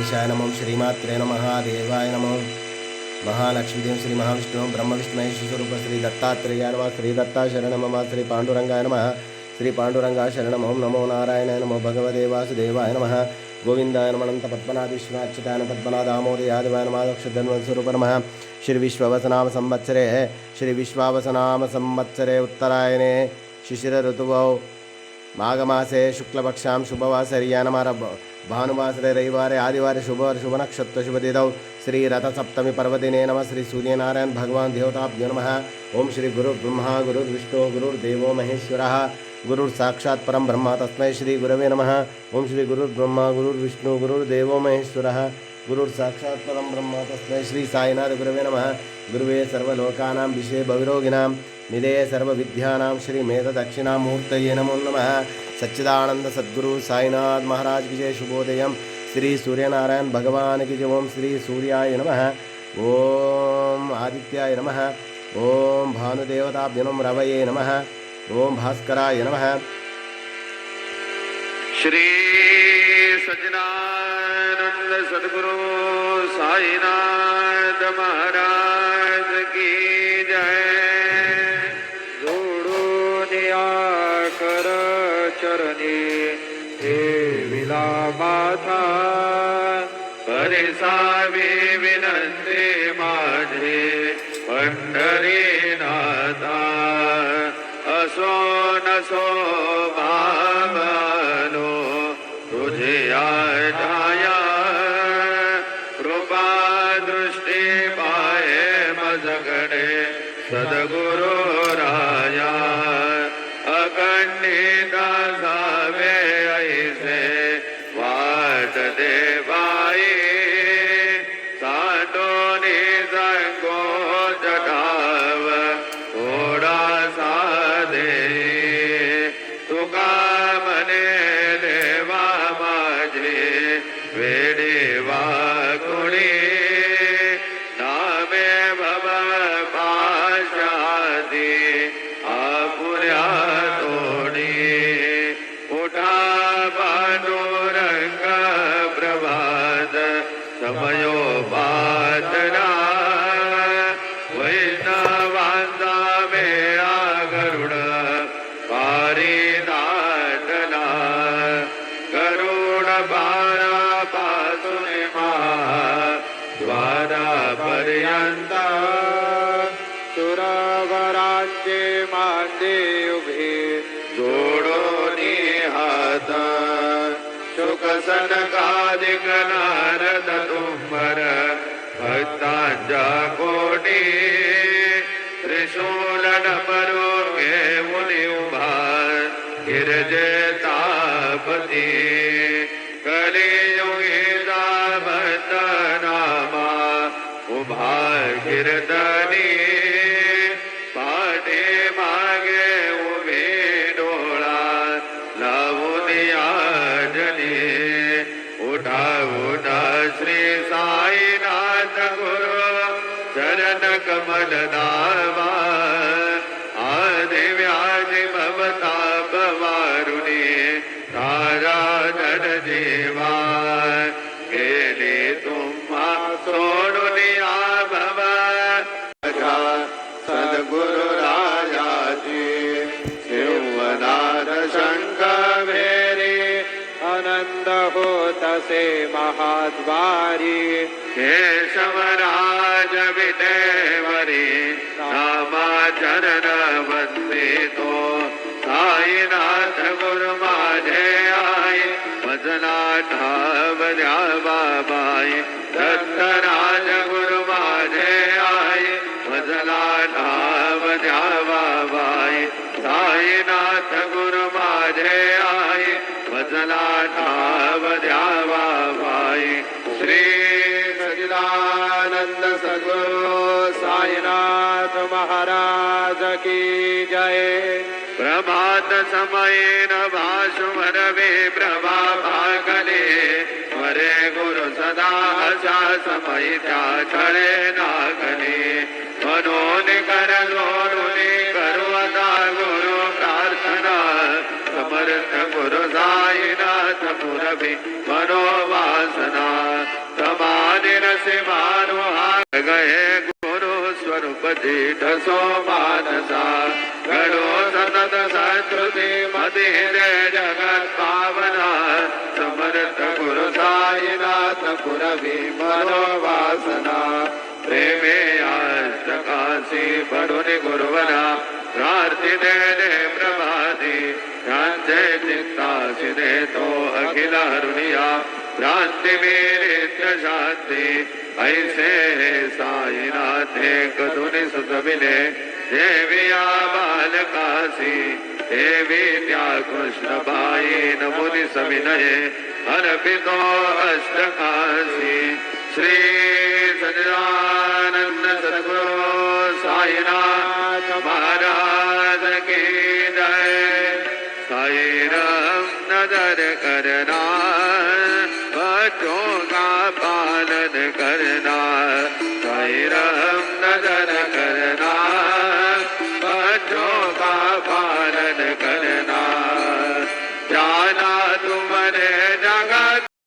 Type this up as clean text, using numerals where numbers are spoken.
गणेशाय नमः। श्रीमात्रे नमः। देवाय नमः। महालक्ष्मीदेव श्री महाविष्णु ब्रह्म विष्णु स्वरूप श्री दत्तात्रेयाय नमः। श्री दत्ता शरणं मम। श्री पांडुरंगाय नमः। श्री पांडुरंगाय शरणं ओम नमो नारायणाय नमो भगवते वासुदेवाय नमः। गोविंदाय नमः। अनंत पद्मनाभीश्वराच्युताय पद्मनाभ दामोदर यादवाय नमः। अक्षरधन्वस्वरूप नमः। श्री विश्वावसनाम संवत्सरे श्री विश्वावसनाम संवत्सरे उत्तरायणे शिशिर ऋतुवौ माघमासे शुक्लपक्षां शुभवासर्या नमः। भानुवासरे रविवारे आदिवारे शुभ नक्षत्र शुभतिथौ श्री रथसप्तमी पर्वदिने नमः। श्री सूर्यनारायण भगवान देवताभ्यो नमः। ओम श्री गुरु ब्रह्मा गुरुर्विष्णु गुरुर्देवो महेश्वरः गुरुर्साक्षात् परं ब्रह्म तस्मै श्री गुरवे नमः। ओम श्री गुरुर्ब्रह्मा गुरुर्विष्णु गुरुर्देवो महेश्वरः गुरुर्साक्षात् परं ब्रह्म तस्मै श्री साईनाथ गुरवे नमः। गुरुवे सर्वलोकानां विषये भविरोगिणां निधये सर्वविद्यानां श्री मेधदक्षिणामूर्तये नमो नमः। सच्चिदानंद सद्गुरु साईनाथ महाराज की जय। शुभोदयम। श्री सूर्यनारायण भगवान की जय। ओम श्री सूर्याय नमः। ओम आदित्याय नमः। ओम भानुदेवताभ्यो नमः। रवये नमः। ओम भास्कराय नमः। श्री सच्चिदानंद सद्गुरु साईनाथ महाराज की जय। कर चरणी हे विला माथा परिसावी विनंती माझे पंढरीनाथा। असो नसो भावनो तुझे आठाया कृपा दृष्टी पाये मजगडे सद्गुरु राया। अखंडिता सावे ऐसे वाट देवाई साठोनी संको जटाव ओढा साधे। तुका मने देवा माझे वेडे वाकुणी नामे भव पाशादी आपुऱ्या समयो पातना वैष्णवांचा मेळा गरुड पारी दाटला। गरुड बारापासून द्वारापर्यंत सुरवरांचे मांदे उभे जोडोनी हात। शुकसनकादिक नारद तुंबर भक्तांच्या कोटी त्रिशूल डमरू घेऊन उभा गिरजे तापती। कलियुगीचा भक्त नामा उभा कीर्तनी पाठी मागे उभे डोळा लावून याजनी। उठा उठा श्री साईनाथ गुरु चरण कमल दावा। आदि व्याधी भवताप वारुणी तारा जन जीवा। गेले तुम्हा सोडून या भव सद्गुरु राजाची। शिवनाथ शंख भेरी आनंद होतसे महाद्वारी। केशवराज विटेवरी नामाचरण वंदितो। साईनाथ गुरु माझे आई भजना ठाव द्यावा बाई। दत्तराज गुरु माझे आई भजना ठाव द्यावा बाई। साईनाथ गुरु माझे आई भजना ठाव द्यावा बाई। श्री सच्चिदानंद सद्गुरु साईनाथ महाराज की जय। प्रभात समयेन भाषुमरवे प्रभा भागले। वरे गुरु सदा अशा समयीच्या छळे नागले। मनोन करलोरुनी करुवता गुरु प्रार्थना। समर्थ गुरु साईनाथ पुरवी मनोवासना। गए गुरु स्वरूप दीठ सो मानसा गणो सतत संस्कृति मधिरे जगत पावना समर्थ गुरु साईनाथ पुरवी मनोवासना प्रेमे अष्टकाशी पडुनि गुरुवरा प्रार्थिते दे प्रभाती ध्यानते चित्तासी दे तो अखिल हरुनिया भ्रांति वीरित्र शांति ऐसे साईनाथ कधुनि सुत मिले देविया बालकासी देवी त्या कृष्ण बाई नमुनि सविनये अर्पितो अष्टकाशी श्री सच्चिदानंद सद्गुरु साईनाथ महाराज की जय। साई राम नजर करना बच्चों का पालन करना साई राम नजर करना बच्चों का पालन करना जाना तुम